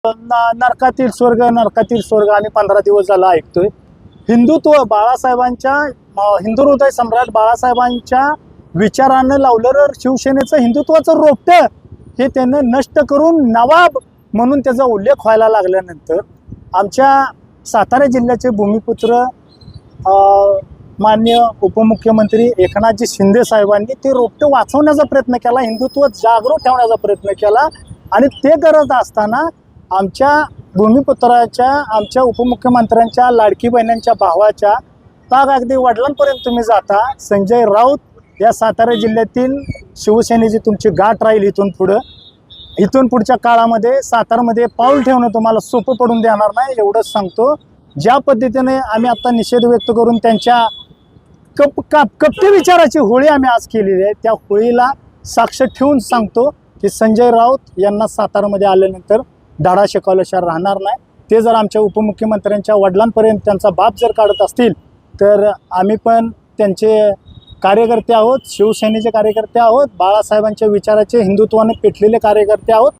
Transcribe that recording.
नरकातील स्वर्ग आम्ही 15 दिवस झाला ऐकतोय. हिंदुत्व बाळासाहेबांच्या हिंदू हृदय सम्राट बाळासाहेबांच्या विचारानं लावलेलं शिवसेनेचं हिंदुत्वाचं रोपटं हे त्यानं नष्ट करून नवाब म्हणून त्याचा उल्लेख व्हायला लागल्यानंतर आमच्या सातारा जिल्ह्याचे भूमिपुत्र माननीय उपमुख्यमंत्री एकनाथजी शिंदे साहेबांनी ते रोपटे वाचवण्याचा प्रयत्न केला, हिंदुत्व जागृत ठेवण्याचा प्रयत्न केला. आणि ते करत असताना आमच्या भूमिपुत्राच्या आमच्या उपमुख्यमंत्र्यांच्या लाडकी बहिणींच्या भावाच्या ताग अगदी वडिलांपर्यंत तुम्ही जाता. संजय राऊत या सातारा जिल्ह्यातील शिवसेनेची तुमची गाठ राहील इथून पुढच्या काळामध्ये सातारमध्ये पाऊल ठेवणं तुम्हाला सोपं पडून देणार नाही एवढंच सांगतो. ज्या पद्धतीने आम्ही आता निषेध व्यक्त करून त्यांच्या कपटी विचाराची होळी आम्ही आज केलेली आहे, त्या होळीला साक्ष ठेवून सांगतो की संजय राऊत यांना सातारामध्ये आल्यानंतर धडा शिकवल्याशिवाय राहणार नाही. ते जर आमच्या उपमुख्यमंत्र्यांच्या वडिलांपर्यंत त्यांचा बाप जर काढत असतील तर आम्ही पण त्यांचे कार्यकर्ते आहोत, शिवसेनेचे कार्यकर्ते आहोत, बाळासाहेबांच्या विचाराचे हिंदुत्वाने पेटलेले कार्यकर्ते आहोत.